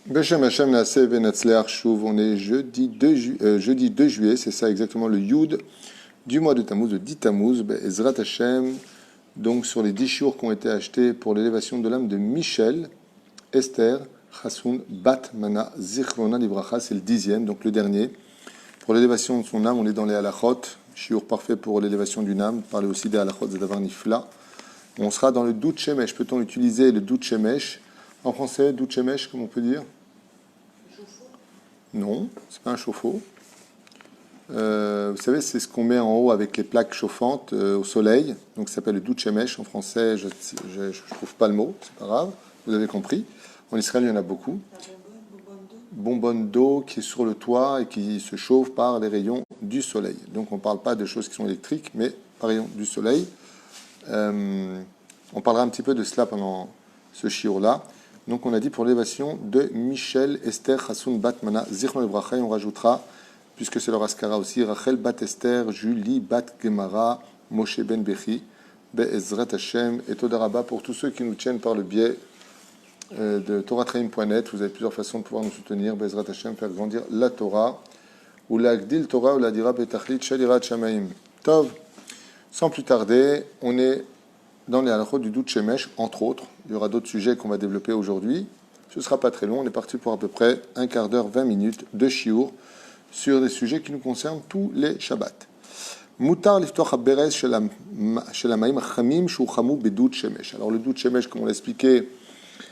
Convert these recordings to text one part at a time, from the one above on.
Beshem Hashem Naaseh Venatzleach Shuv, on est jeudi 2 juillet, c'est ça exactement le Yud du mois de Tammuz, de 10 Tammuz, Ezrat Hashem, donc sur les 10 jours qui ont été achetés pour l'élévation de l'âme de Michel, Esther, Chassoun, Bat Mana, Zichrona Libracha, c'est le 10e, donc le dernier. Pour l'élévation de son âme, on est dans les halachot, shiur parfait pour l'élévation d'une âme, parler aussi des halachot, Zadavar Nifla. On sera dans le doute Shemesh, peut-on utiliser le doute Shemesh en français, doute Shemesh, comme on peut dire? Non, c'est pas un chauffe-eau. Vous savez, c'est ce qu'on met en haut avec les plaques chauffantes au soleil. Donc, ça s'appelle le doute shemesh. En français, je ne trouve pas le mot, c'est pas grave. Vous avez compris. En Israël, il y en a beaucoup. Bonbonne d'eau qui est sur le toit et qui se chauffe par les rayons du soleil. Donc, on ne parle pas de choses qui sont électriques, mais par rayons du soleil. On parlera un petit peu de cela pendant ce shiur-là. Donc, on a dit pour l'élévation de Michel, Esther, Chassoun, Bat, Mana, Zichron et Bracha, et on rajoutera, puisque c'est leur askara aussi, Rachel, Bat, Esther, Julie, Bat, Gemara, Moshe, Ben, Bechi, Be'ezrat Hashem, et Todaraba, pour tous ceux qui nous tiennent par le biais de toratraim.net. Vous avez plusieurs façons de pouvoir nous soutenir. Be'ezrat Hashem, faire grandir la Torah, ou la Gdil Torah, ou la Dira, Betachlit, Shalirat, Shamaim. Tov, sans plus tarder, on est dans les halachot du doute shemesh, entre autres. Il y aura d'autres sujets qu'on va développer aujourd'hui. Ce ne sera pas très long. On est parti pour à peu près un quart d'heure, 20 minutes de shiur sur des sujets qui nous concernent tous les Shabbats. Mutar liftoch haberez shelamaim chamim shuchamu bedout shemesh. Alors le doute shemesh, comme on l'a expliqué,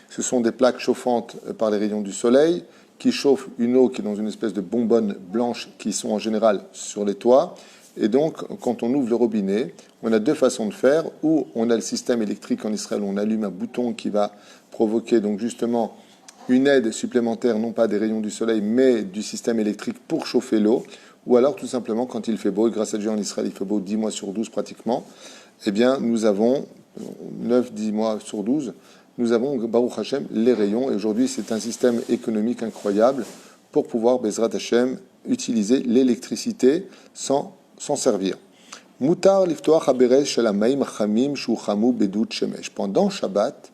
ce sont des plaques chauffantes par les rayons du soleil qui chauffent une eau qui est dans une espèce de bonbonne blanche qui sont en général sur les toits. Et donc, quand on ouvre le robinet, on a deux façons de faire. Ou on a le système électrique en Israël, où on allume un bouton qui va provoquer donc justement une aide supplémentaire, non pas des rayons du soleil, mais du système électrique pour chauffer l'eau. Ou alors, tout simplement, quand il fait beau, et grâce à Dieu en Israël, il fait beau 10 mois sur 12 pratiquement, eh bien, nous avons 9-10 mois sur 12, nous avons, Baruch Hashem, les rayons. Et aujourd'hui, c'est un système économique incroyable pour pouvoir, Bezrat Hashem, utiliser l'électricité sans s'en servir. Mutar liftoach haberez shalamaim chamim shuchamu bedout shemesh. Pendant Shabbat,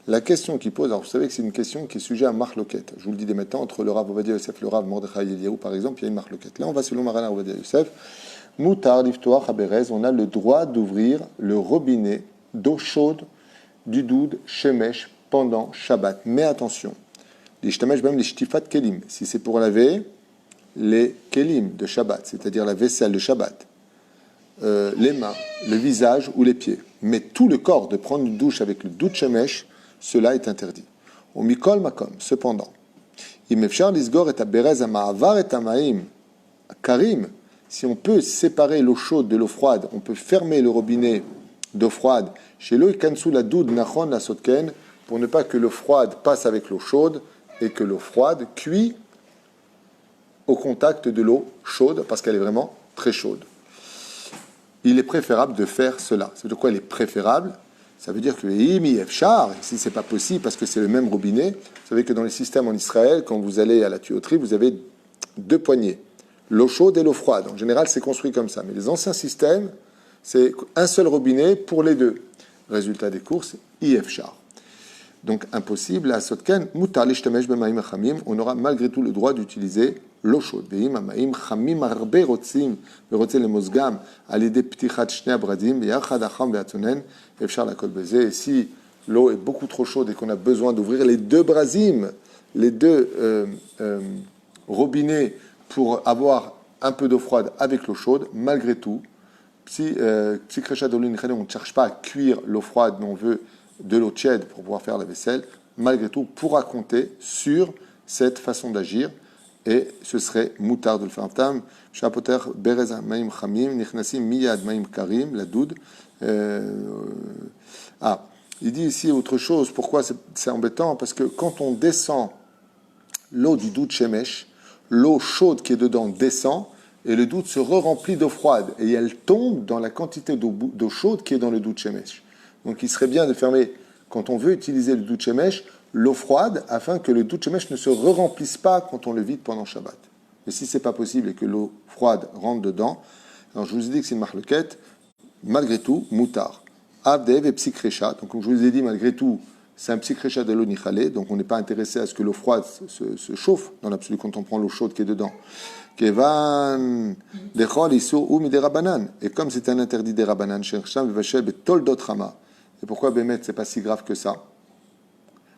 la question qui pose, alors vous savez que c'est une question qui est sujet à marloquette. Je vous le dis dès maintenant, entre le Rav Ovadia Yosef et le Rav Mordechai Eliyahu, par exemple, il y a une marloquette. Là, on va selon Maran Ovadia Yosef. Mutar liftoach haberez, on a le droit d'ouvrir le robinet d'eau chaude du doud shemesh pendant Shabbat. Mais attention, les shtamesh même les shtifat kelim. Si c'est pour laver les kelim de Shabbat, c'est-à-dire la vaisselle de Shabbat, les mains, le visage ou les pieds, mais tout le corps, de prendre une douche avec le dout shemesh, cela est interdit. Au mikol makom, cependant, im efshar lisgor et aberez amaavar et amaim karim, si on peut séparer l'eau chaude de l'eau froide, on peut fermer le robinet d'eau froide, chez l'eau ikansou la doud nachon la sotken, pour ne pas que l'eau froide passe avec l'eau chaude et que l'eau froide cuit au contact de l'eau chaude, parce qu'elle est vraiment très chaude. Il est préférable de faire cela. Ça veut dire quoi, il est préférable? Ça veut dire que si c'est pas possible, parce que c'est le même robinet, vous savez que dans les systèmes en Israël, quand vous allez à la tuyauterie, vous avez deux poignées, l'eau chaude et l'eau froide. En général, c'est construit comme ça. Mais les anciens systèmes, c'est un seul robinet pour les deux. Résultat des courses, ifshar. Donc impossible, à Sotken, mutar l'ishtamesh b'maim chamim, on aura malgré tout le droit d'utiliser l'eau chaude. Ve'im ha'maim chamim arbe rotzim ve'rotze lemozgam al yedei ptichat shnei abradim ve'yachad hacham ve'atzonen efshar lakol bezeh. Et si l'eau est beaucoup trop chaude et qu'on a besoin d'ouvrir les deux brasim, les deux robinets pour avoir un peu d'eau froide avec l'eau chaude, malgré tout, si on ne cherche pas à cuire l'eau froide, mais on veut de l'eau tiède pour pouvoir faire la vaisselle, malgré tout, pourra compter sur cette façon d'agir, et ce serait moutard de le faire. Tam, shapoter berez maim chamim, nichnasim miyad maim karim, la doud. Il dit ici autre chose. Pourquoi c'est embêtant? Parce que quand on descend l'eau du doud shemesh, l'eau chaude qui est dedans descend, et le doud se re-remplit d'eau froide, et elle tombe dans la quantité d'eau chaude qui est dans le doud shemesh. Donc il serait bien de fermer, quand on veut utiliser le dout shemesh, l'eau froide, afin que le dout shemesh ne se re-remplisse pas quand on le vide pendant Shabbat. Mais si ce n'est pas possible et que l'eau froide rentre dedans, alors je vous ai dit que c'est une marloquette, malgré tout, moutar. Avdev et psikrecha, donc comme je vous ai dit, malgré tout, c'est un psychrécha de l'eau nichale, donc on n'est pas intéressé à ce que l'eau froide se chauffe, dans l'absolu, quand on prend l'eau chaude qui est dedans. Kevan dechol isur ou miderabanan. Et comme c'est un interdit des rabanan, chercham vevachel betoldot rama. Et pourquoi Bémet, c'est pas si grave que ça?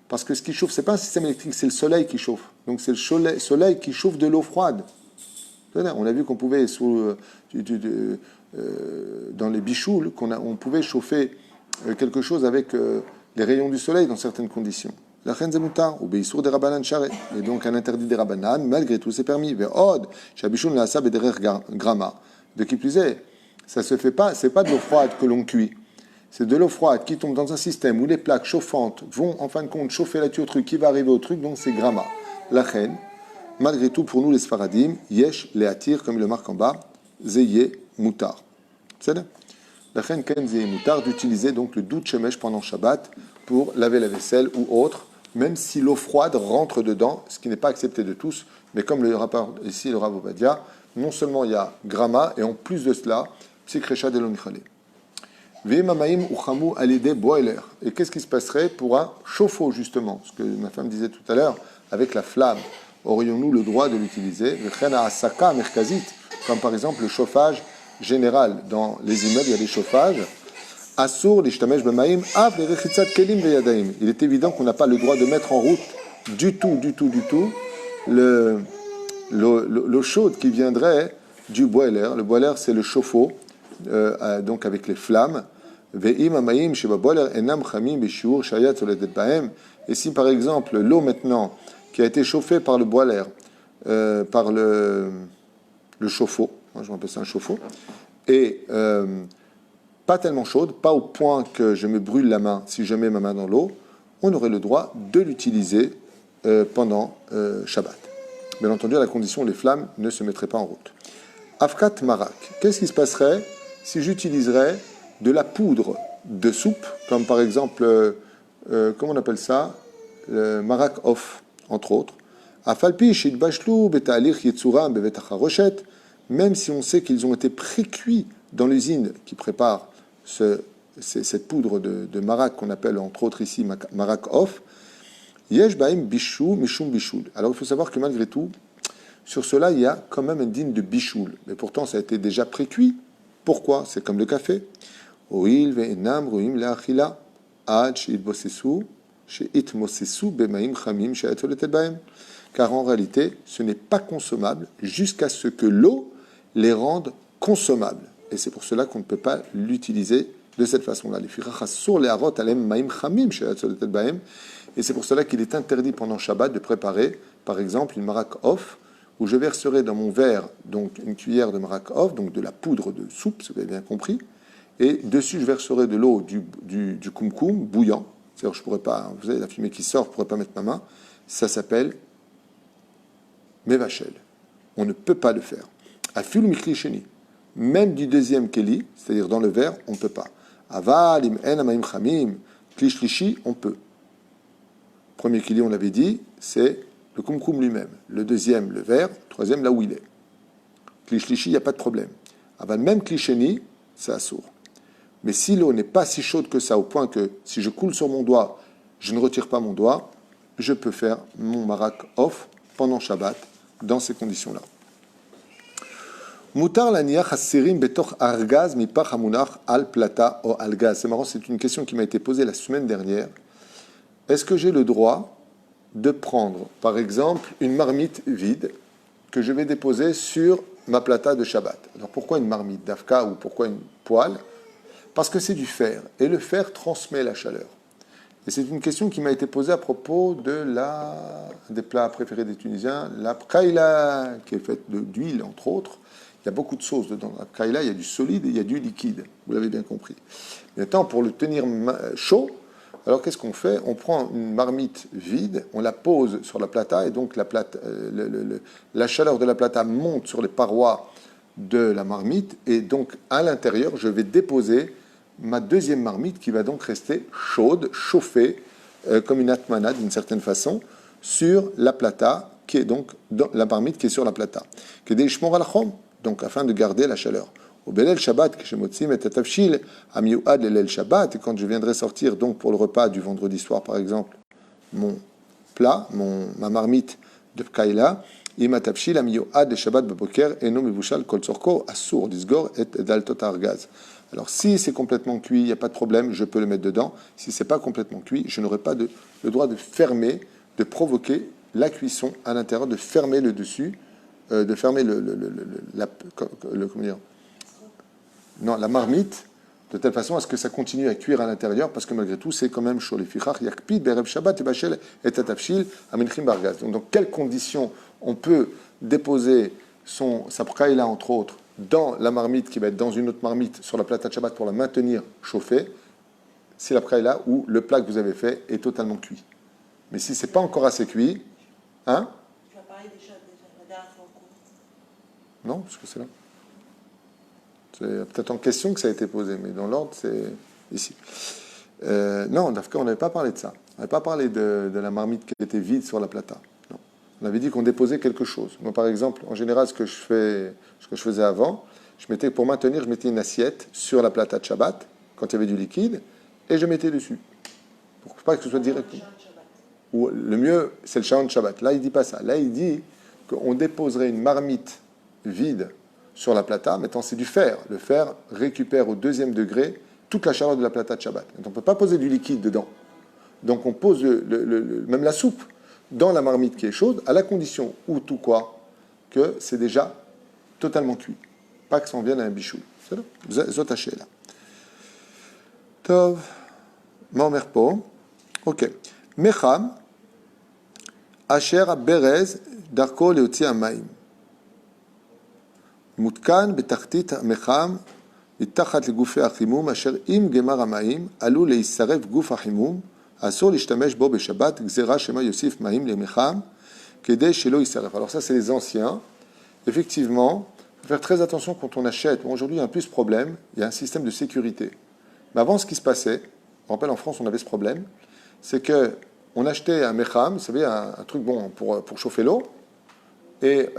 Parce que ce qui chauffe, c'est pas un système électrique, c'est le soleil qui chauffe. Donc c'est le soleil qui chauffe de l'eau froide. On a vu qu'on pouvait, dans les bichoules, on pouvait chauffer quelque chose avec les rayons du soleil dans certaines conditions. La reine Zemoutar, ou Beissour des Rabanan Charé. Et donc un interdit des Rabanan, malgré tout, c'est permis. Ve'od, Shabichoun la Sab et derrière Grama. De qui plus est, ça se fait pas, c'est pas de l'eau froide que l'on cuit. C'est de l'eau froide qui tombe dans un système où les plaques chauffantes vont en fin de compte chauffer la tuyauterie au truc qui va arriver au truc, donc c'est Grama. La reine, malgré tout, pour nous les Sfaradim, Yesh, les attire, comme il le marque en bas, Zeye, Moutar. C'est là. La reine Ken Zeye, Moutar, d'utiliser donc le dout shemesh pendant Shabbat pour laver la vaisselle ou autre, même si l'eau froide rentre dedans, ce qui n'est pas accepté de tous, mais comme le rapporte ici le Rav Ovadia, non seulement il y a Grama, et en plus de cela, Psikrecha de l'Onichale. V'imamaim uchamu alide boiler. Et qu'est-ce qui se passerait pour un chauffe-eau, justement? Ce que ma femme disait tout à l'heure, avec la flamme, aurions-nous le droit de l'utiliser? Comme par exemple le chauffage général. Dans les immeubles, il y a des chauffages. Assour, l'ishtamesh b'maim, av le rechitzat kelim veyadaim. Il est évident qu'on n'a pas le droit de mettre en route du tout l'eau chaude qui viendrait du boiler. Le boiler, c'est le chauffe-eau, donc avec les flammes. Ve'im amaim sheba boiler enam chamim b'shiur shayat soledet bahem. Et si par exemple l'eau maintenant qui a été chauffée par le boiler, par le chauffe-eau, moi je m'appelle ça un chauffe-eau, et pas tellement chaude, pas au point que je me brûle la main si je mets ma main dans l'eau, on aurait le droit de l'utiliser pendant Shabbat. Bien entendu, à la condition où les flammes ne se mettraient pas en route. Afkat marak. Qu'est-ce qui se passerait si j'utiliserais de la poudre de soupe, comme par exemple, comment on appelle ça, le marak off, entre autres. Afalpi shit bashlu beta'alich yetzuram bevet acharoshet, même si on sait qu'ils ont été pré-cuits dans l'usine qui prépare cette poudre de marak qu'on appelle entre autres ici marak off, yesh baim bishou mishum bishul. Alors il faut savoir que malgré tout, sur cela il y a quand même un digne de bichoul, mais pourtant ça a été déjà pré-cuit. Pourquoi? C'est comme le café. Oil ve'enam roim le'achila ad she'itbosesu she'itmosesu b'maim chamim she'atoletet baem. Car en réalité, ce n'est pas consommable jusqu'à ce que l'eau les rende consommables. Et c'est pour cela qu'on ne peut pas l'utiliser de cette façon-là. Et c'est pour cela qu'il est interdit pendant Shabbat de préparer, par exemple, une marak off, où je verserai dans mon verre donc une cuillère de marak off, donc de la poudre de soupe, si vous avez bien compris, et dessus je verserai de l'eau du kumkum bouillant. C'est-à-dire je pourrais pas, vous savez, la fumée qui sort, je ne pourrais pas mettre ma main. Ça s'appelle mevachel. On ne peut pas le faire. Afil mikli sheni. Même du deuxième keli, c'est-à-dire dans le verre, on ne peut pas. Aval, im en amaim chamim, klishlishi, on peut. Premier keli, on l'avait dit, c'est le kumkum lui-même. Le deuxième, le verre. Troisième, là où il est. Klishlishi, il n'y a pas de problème. Aval, même klisheni, c'est assourd. Mais si l'eau n'est pas si chaude que ça, au point que si je coule sur mon doigt, je ne retire pas mon doigt, je peux faire mon marak off pendant Shabbat dans ces conditions-là. Mutar laniach hasirim betoch argaz mipach hamunach al plata ou al gaz. C'est marrant, c'est une question qui m'a été posée la semaine dernière. Est-ce que j'ai le droit de prendre, par exemple, une marmite vide que je vais déposer sur ma plata de Shabbat? Alors pourquoi une marmite d'Afka ou pourquoi une poêle? Parce que c'est du fer, et le fer transmet la chaleur. Et c'est une question qui m'a été posée à propos des plats préférés des Tunisiens, la pkaïla, qui est faite d'huile, entre autres. Il y a beaucoup de sauces dedans. La pkaïla, il y a du solide et il y a du liquide. Vous l'avez bien compris. Maintenant, pour le tenir chaud, alors qu'est-ce qu'on fait? On prend une marmite vide, on la pose sur la plata, et donc la chaleur de la plata monte sur les parois de la marmite, et donc à l'intérieur, je vais déposer ma deuxième marmite qui va donc rester chaude, chauffée, comme une atmana d'une certaine façon, sur la plata, qui est donc dans la marmite qui est sur la plata. Donc afin de garder la chaleur. Au Belel Shabbat, que je motzim et tatavshil, amiouad lelel Shabbat, et quand je viendrai sortir donc pour le repas du vendredi soir par exemple, mon plat, ma marmite de Kaila, imatavshil amiouad le Shabbat beboker, eno mivushal kol tzorko, assour, disgor et daltot argaz. Alors si c'est complètement cuit, il n'y a pas de problème, je peux le mettre dedans. Si c'est pas complètement cuit, je n'aurai pas le droit de fermer, de provoquer la cuisson à l'intérieur, de fermer le dessus, de fermer comment dire, non, la marmite, de telle façon à ce que ça continue à cuire à l'intérieur, parce que malgré tout, c'est quand même chaud. Les fichach, yakpid, berev shabbat, et bachel, et tatafshil, aminchim bargaz. Donc, dans quelles conditions on peut déposer sa praïla, entre autres, dans la marmite qui va être dans une autre marmite sur la plata de Shabbat pour la maintenir chauffée, si la praïla ou le plat que vous avez fait est totalement cuit. Mais si c'est pas encore assez cuit, hein? Tu as parlé déjà la dernière fois au cours. Non, parce que c'est là. C'est peut-être en question que ça a été posé, mais dans l'ordre, c'est ici. Non, d'Afka, on n'avait pas parlé de ça. On n'avait pas parlé de la marmite qui était vide sur la plata. Non. On avait dit qu'on déposait quelque chose. Moi, par exemple, en général, ce que je faisais avant, pour maintenir, je mettais une assiette sur la plata de Shabbat, quand il y avait du liquide, et je mettais dessus. Pour pas que ce soit direct. Ou le mieux, c'est le shaon de Shabbat. Là, il ne dit pas ça. Là, il dit qu'on déposerait une marmite vide sur la plata. Maintenant, c'est du fer. Le fer récupère au 2e degré toute la chaleur de la plata de Shabbat. Donc, on ne peut pas poser du liquide dedans. Donc, on pose même la soupe dans la marmite qui est chaude, à la condition, ou tout quoi, que c'est déjà totalement cuit. Pas que ça en vienne à un bichou. C'est là. Zot haché là. Tov. Maomerpo. Ok. Mecham. Asher berez darko leotzi amaim. מותקן בתחתית המחם מתחת לגופי החימום אשר אם גמר המים עלול להישרף גוף החימום אסור להשתמש בו בשבת גזירה שמא יוסיף מים למחם כדי שלא יישרף. Alors ça c'est les anciens. Effectivement, il faut faire très attention quand on achète. Bon, aujourd'hui il y a un plus ce problème, il y a un système de sécurité. Mais avant ce qui se passait, on rappelle en France on avait ce problème, c'est que on achetait un mecham, vous savez un truc bon pour chauffer l'eau. Et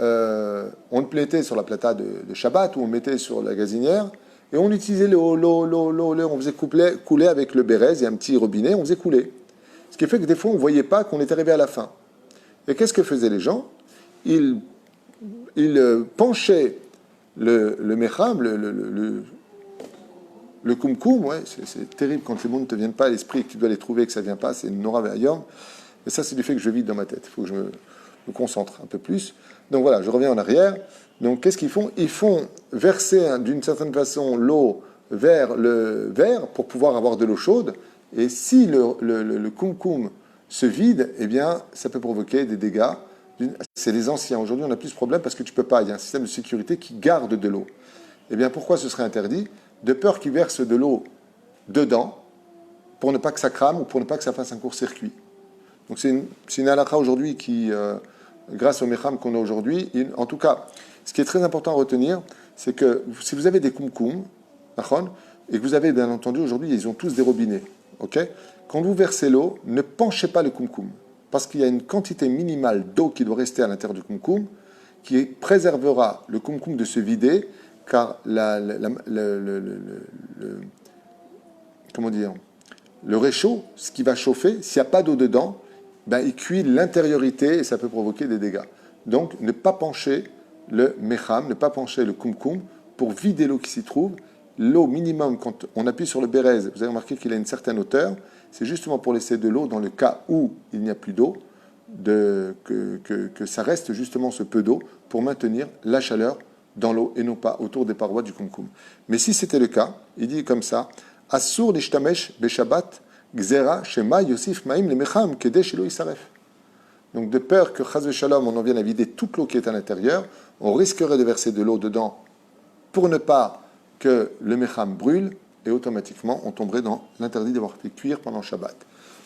on le plaitait sur la plata de Shabbat, ou on le mettait sur la gazinière, et on utilisait l'eau, on faisait couler avec le bérez, il y a un petit robinet, on faisait couler. Ce qui fait que des fois, on ne voyait pas qu'on était arrivé à la fin. Et qu'est-ce que faisaient les gens? Ils penchaient le mecham, le kumkum, ouais, c'est terrible quand les mots ne te viennent pas à l'esprit et que tu dois les trouver et que ça ne vient pas, c'est une nora ve'ayom. Et ça, c'est du fait que je vide dans ma tête. Il faut que je me concentre un peu plus. Donc voilà, je reviens en arrière. Donc qu'est-ce qu'ils font? Ils font verser d'une certaine façon l'eau vers le verre pour pouvoir avoir de l'eau chaude. Et si le kumkum se vide, eh bien, ça peut provoquer des dégâts. C'est les anciens. Aujourd'hui, on a plus de problème parce que tu peux pas. Il y a un système de sécurité qui garde de l'eau. Eh bien, pourquoi ce serait interdit? De peur qu'ils versent de l'eau dedans pour ne pas que ça crame ou pour ne pas que ça fasse un court-circuit. Donc c'est une halakha aujourd'hui qui, grâce au mecham qu'on a aujourd'hui, en tout cas, ce qui est très important à retenir, c'est que si vous avez des kumkum, et que vous avez, bien entendu, aujourd'hui, ils ont tous des robinets, ok? Quand vous versez l'eau, ne penchez pas le kumkum, parce qu'il y a une quantité minimale d'eau qui doit rester à l'intérieur du kumkum, qui préservera le kumkum de se vider, car comment dire, le réchaud, ce qui va chauffer, s'il n'y a pas d'eau dedans, ben, il cuit l'intériorité et ça peut provoquer des dégâts. Donc, ne pas pencher le mecham, ne pas pencher le kumkum pour vider l'eau qui s'y trouve. L'eau minimum, quand on appuie sur le bérez, vous avez remarqué qu'il a une certaine hauteur, c'est justement pour laisser de l'eau dans le cas où il n'y a plus d'eau, que ça reste justement ce peu d'eau pour maintenir la chaleur dans l'eau et non pas autour des parois du kumkum. Mais si c'était le cas, il dit comme ça, Assour l'ishtamesh beshabbat gzera shema yosif maim le mecham kede shelo yisaref. Donc de peur que chaz shalom on en vienne à vider toute l'eau qui est à l'intérieur, on risquerait de verser de l'eau dedans pour ne pas que le mecham brûle et automatiquement on tomberait dans l'interdit d'avoir fait cuire pendant Shabbat.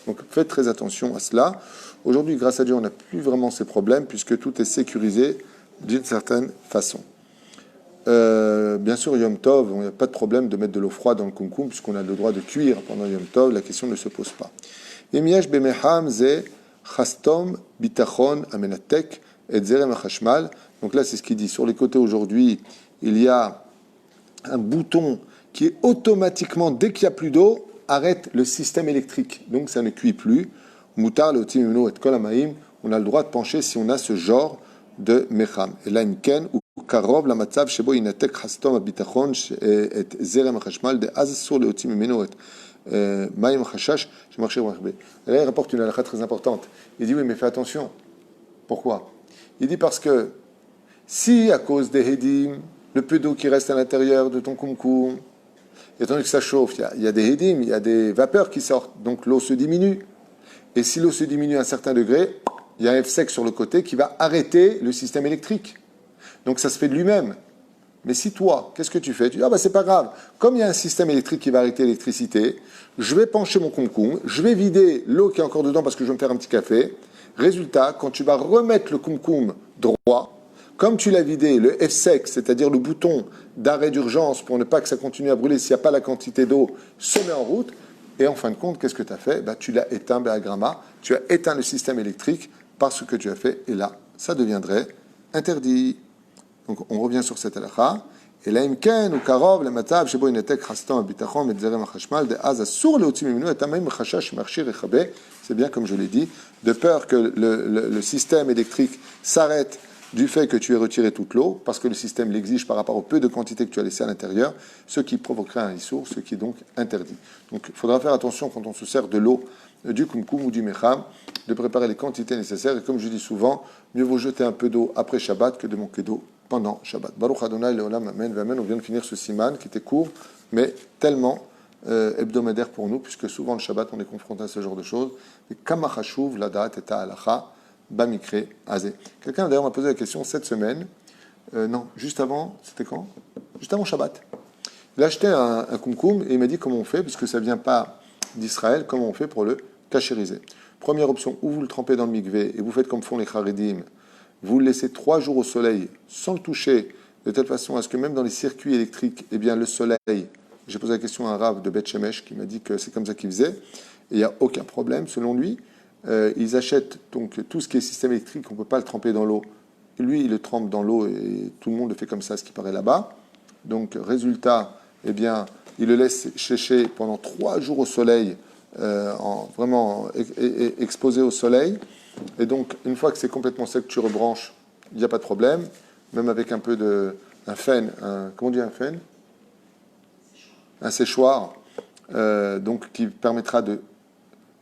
Donc faites très attention à cela. Aujourd'hui, grâce à Dieu, on n'a plus vraiment ces problèmes puisque tout est sécurisé d'une certaine façon. Bien sûr, Yom Tov, il n'y a pas de problème de mettre de l'eau froide dans le kumkum puisqu'on a le droit de cuire pendant Yom Tov, la question ne se pose pas. Emiyash bemecham ze chastom bitachon amenatek et zerem hachashmal. Donc là, c'est ce qu'il dit. Sur les côtés aujourd'hui, il y a un bouton qui est automatiquement, dès qu'il n'y a plus d'eau, arrête le système électrique. Donc ça ne cuit plus. Moutar le timino et kolamaim, on a le droit de pencher si on a ce genre de mecham. Et là, imken ou karov la matzav shebo inatek hastom abitachon et zerem hachmal de az sur le timino et maim hashash shemarchir machbe. Et là, il rapporte une halakha très importante. Il dit oui, mais fais attention. Pourquoi? Il dit parce que si à cause des hedim, le peu d'eau qui reste à l'intérieur de ton kumkum, étant donné que ça chauffe, il y a des hedim, il y a des vapeurs qui sortent, donc l'eau se diminue. Et si l'eau se diminue à un certain degré, il y a un F sec sur le côté qui va arrêter le système électrique. Donc ça se fait de lui-même. Mais si toi, qu'est-ce que tu fais? Tu dis, ah bah c'est pas grave. Comme il y a un système électrique qui va arrêter l'électricité, je vais pencher mon kumkum, je vais vider l'eau qui est encore dedans parce que je vais me faire un petit café. Résultat, quand tu vas remettre le kumkum droit, comme tu l'as vidé, le F sec, c'est-à-dire le bouton d'arrêt d'urgence pour ne pas que ça continue à brûler s'il n'y a pas la quantité d'eau, se met en route. Et en fin de compte, qu'est-ce que tu as fait? Tu l'as éteint, Béagrama, tu as éteint le système électrique par ce que tu as fait. Et là, ça deviendrait interdit. Donc on revient sur cette halakha. Et là, imken ou karov, le matzav, shebo inetek chastan abitachon, metzerem achashmal, de az asur leotim imenu, et amaim chashash marchir echabe. C'est bien comme je l'ai dit, de peur que le système électrique s'arrête du fait que tu aies retiré toute l'eau, parce que le système l'exige par rapport au peu de quantité que tu as laissé à l'intérieur, ce qui provoquerait un issour, ce qui est donc interdit. Donc il faudra faire attention quand on se sert de l'eau du kumkum ou du mecham, de préparer les quantités nécessaires. Et comme je dis souvent, mieux vaut jeter un peu d'eau après Shabbat que de manquer d'eau pendant Shabbat. Baruch Adonai Leolam, Amen, Amen. On vient de finir ce siman qui était court, mais tellement hebdomadaire pour nous, puisque souvent le Shabbat on est confronté à ce genre de choses. Et kama chashuv la da'at et halacha bamikre azé. Quelqu'un d'ailleurs m'a posé la question cette semaine, non, juste avant, c'était quand? Juste avant Shabbat. Il a acheté un kumkum et il m'a dit comment on fait, puisque ça ne vient pas d'Israël, comment on fait pour le cachériser. Première option, ou vous le trempez dans le mikvé et vous faites comme font les charedim, vous le laissez 3 jours au soleil sans le toucher, de telle façon à ce que même dans les circuits électriques, eh bien le soleil, j'ai posé la question à un rave de Beth Shemesh qui m'a dit que c'est comme ça qu'il faisait, et il n'y a aucun problème selon lui. Ils achètent donc tout ce qui est système électrique, on ne peut pas le tremper dans l'eau. Lui, il le trempe dans l'eau et tout le monde le fait comme ça, ce qui paraît là-bas. Donc, résultat, eh bien, il le laisse sécher pendant 3 jours au soleil, vraiment exposé au soleil. Et donc, une fois que c'est complètement sec, tu rebranches, il n'y a pas de problème. Même avec un peu un fen, comment on dit un fen? Un séchoir, donc qui permettra de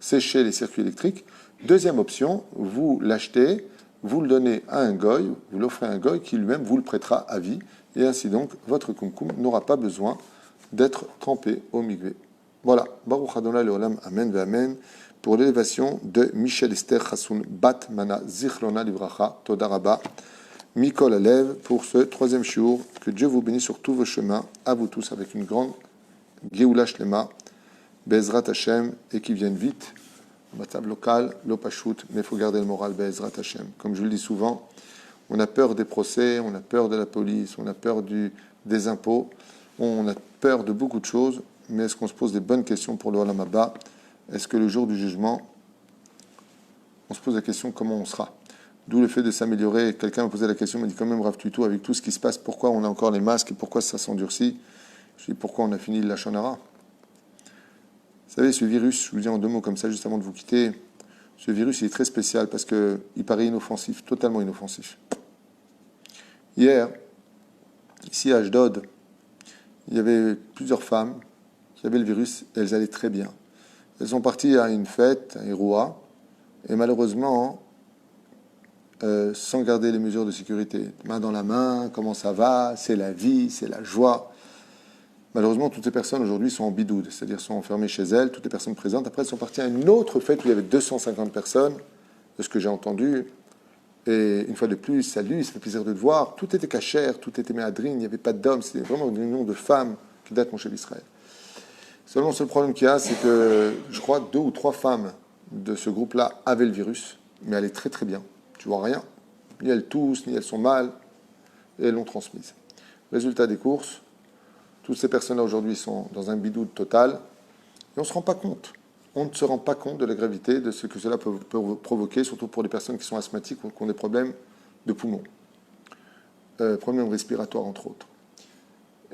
sécher les circuits électriques. Deuxième option, vous l'achetez, vous le donnez à un goy, vous l'offrez à un goy qui lui-même vous le prêtera à vie. Et ainsi donc, votre kumkum n'aura pas besoin d'être trempé au mikvé. Voilà. Baruch Adonai Leolam, Amen ve Amen. Pour l'élévation de Michel Esther Chassoun Bat Mana Zichlona Livracha Toda Rabba Mikol Alev pour ce 3e shiur. Que Dieu vous bénisse sur tous vos chemins, à vous tous, avec une grande Geoula Shlema, Bezrat Hashem, et qui viennent vite. Matzav local, l'opachut, mais il faut garder le moral, Bezrat Hashem. Comme je le dis souvent, on a peur des procès, on a peur de la police, on a peur des impôts, on a peur de beaucoup de choses, mais est-ce qu'on se pose des bonnes questions pour le Olam Haba? Est-ce que le jour du jugement, on se pose la question comment on sera? D'où le fait de s'améliorer. Quelqu'un m'a posé la question, m'a dit quand même, Rav Tutu, avec tout ce qui se passe, pourquoi on a encore les masques et pourquoi ça s'endurcit? Je dis pourquoi on a fini le Lachon Hara? Vous savez, ce virus, je vous dis en 2 mots comme ça, juste avant de vous quitter, ce virus, il est très spécial parce qu'il paraît inoffensif, totalement inoffensif. Hier, ici à Ashdod, il y avait plusieurs femmes qui avaient le virus et elles allaient très bien. Elles sont parties à une fête, à Héroua, et malheureusement, sans garder les mesures de sécurité. Main dans la main, comment ça va, c'est la vie, c'est la joie. Malheureusement, toutes ces personnes aujourd'hui sont en bidoud, c'est-à-dire sont enfermées chez elles, toutes les personnes présentes. Après, elles sont parties à une autre fête où il y avait 250 personnes, de ce que j'ai entendu. Et une fois de plus, salut, ça fait plaisir de te voir. Tout était cachère, tout était méadrine, il n'y avait pas d'hommes, c'était vraiment une union de femmes qui date mon chef Israël. Seulement, le seul problème qu'il y a, c'est que je crois 2 ou 3 femmes de ce groupe-là avaient le virus, mais allaient très très bien. Tu vois rien. Ni elles toussent, ni elles sont mal, et elles l'ont transmise. Résultat des courses, toutes ces personnes-là aujourd'hui sont dans un bidou total, et on ne se rend pas compte. On ne se rend pas compte de la gravité de ce que cela peut provoquer, surtout pour les personnes qui sont asthmatiques ou qui ont des problèmes de poumons, problèmes respiratoires entre autres.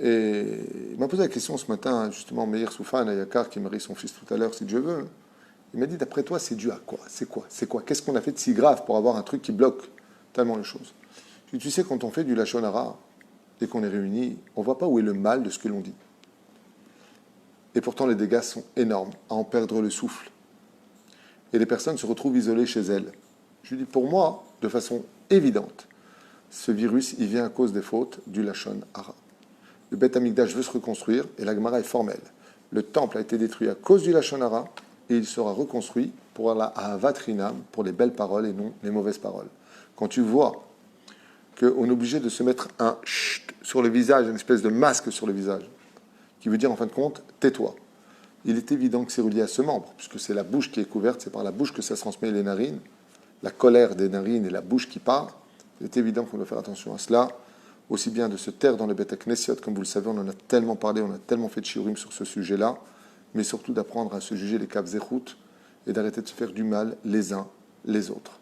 Et il m'a posé la question ce matin, justement, Meir Soufan, à Yakar, qui marie son fils tout à l'heure, si Dieu veut. Il m'a dit, d'après toi, c'est dû à quoi? C'est quoi? C'est quoi? Qu'est-ce qu'on a fait de si grave pour avoir un truc qui bloque tellement les choses? Je dis, tu sais, quand on fait du Lachon Hara et qu'on est réunis, on ne voit pas où est le mal de ce que l'on dit. Et pourtant, les dégâts sont énormes, à en perdre le souffle. Et les personnes se retrouvent isolées chez elles. Je lui dis, pour moi, de façon évidente, ce virus, il vient à cause des fautes du Lachon Hara. Le Beth Amikdash veut se reconstruire et la Gemara est formelle. Le temple a été détruit à cause du Lachon Hara et il sera reconstruit pour la Ahavat Rinam, pour les belles paroles et non les mauvaises paroles. Quand tu vois qu'on est obligé de se mettre un chut sur le visage, une espèce de masque sur le visage, qui veut dire en fin de compte, tais-toi. Il est évident que c'est relié à ce membre, puisque c'est la bouche qui est couverte, c'est par la bouche que ça se transmet les narines, la colère des narines et la bouche qui part. Il est évident qu'on doit faire attention à cela, aussi bien de se taire dans le Beth Knessiot, comme vous le savez, on en a tellement parlé, on a tellement fait de shiurim sur ce sujet-là, mais surtout d'apprendre à se juger les caves zéchout et d'arrêter de se faire du mal les uns les autres.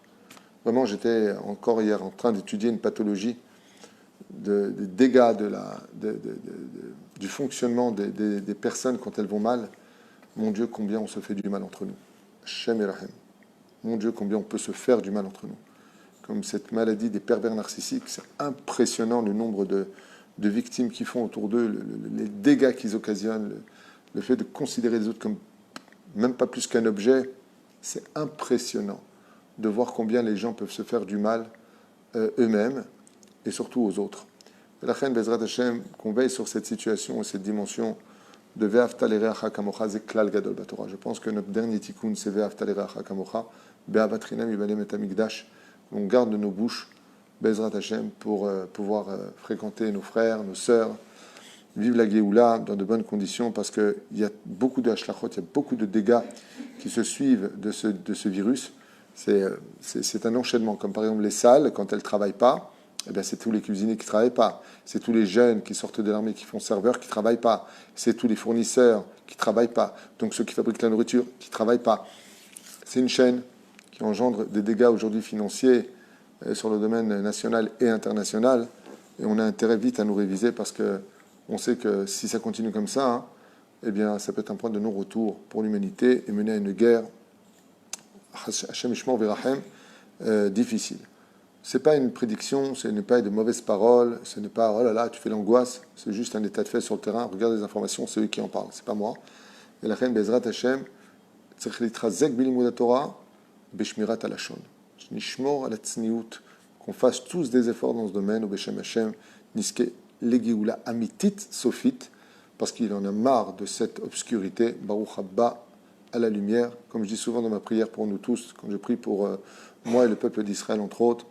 Vraiment, j'étais encore hier en train d'étudier une pathologie des dégâts du fonctionnement des personnes quand elles vont mal. Mon Dieu, combien on se fait du mal entre nous. Shem Erahem. Mon Dieu, combien on peut se faire du mal entre nous. Comme cette maladie des pervers narcissiques, c'est impressionnant le nombre de victimes qu'ils font autour d'eux, les dégâts qu'ils occasionnent, le fait de considérer les autres comme même pas plus qu'un objet, c'est impressionnant de voir combien les gens peuvent se faire du mal eux-mêmes et surtout aux autres. Et la reine Bezrat Hashem, qu'on veille sur cette situation et cette dimension de Ve'afta l'ereacha kamocha, c'est klal gadol batorah. Je pense que notre dernier tikkun, c'est Ve'afta l'ereacha kamocha, Be'avat rinam yibalem et amigdash. On garde nos bouches, Bezrat Hashem, pour pouvoir fréquenter nos frères, nos sœurs, vivre la Géoula dans de bonnes conditions, parce qu'il y a beaucoup de hashlachot, il y a beaucoup de dégâts qui se suivent de ce virus. C'est un enchaînement, comme par exemple les salles, quand elles ne travaillent pas, eh bien, c'est tous les cuisiniers qui ne travaillent pas. C'est tous les jeunes qui sortent de l'armée, qui font serveur, qui ne travaillent pas. C'est tous les fournisseurs qui ne travaillent pas. Donc ceux qui fabriquent la nourriture, qui ne travaillent pas. C'est une chaîne qui engendre des dégâts aujourd'hui financiers sur le domaine national et international. Et on a intérêt vite à nous réviser parce qu'on sait que si ça continue comme ça, hein, eh bien, ça peut être un point de non-retour pour l'humanité et mener à une guerre Hashem Ishmor V'Rachem difficile. Ce n'est pas une prédiction, ce n'est pas de mauvaises paroles, ce n'est pas « oh là là, tu fais l'angoisse », c'est juste un état de fait sur le terrain, regarde les informations, c'est eux qui en parlent, c'est pas moi. Et la reine Bezrat Hashem, tzarich litrazek bilimud Torah, beshmirat alashon. Nishmor ala tzniut, qu'on fasse tous des efforts dans ce domaine, au Beshem Hashem, niske legiula amitit sofit, parce qu'il en a marre de cette obscurité, Baruch Abba, à la lumière, comme je dis souvent dans ma prière pour nous tous, quand je prie pour moi et le peuple d'Israël, entre autres,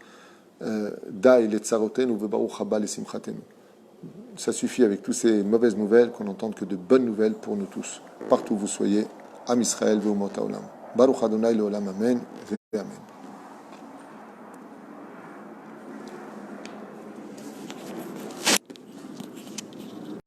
Daï le tsarotenu vebaruch haba le simchatenu. Ça suffit avec toutes ces mauvaises nouvelles qu'on n'entende que de bonnes nouvelles pour nous tous, partout où vous soyez, Am Israël ve'umot haolam. Baruch Adonai leolam amen ve amen.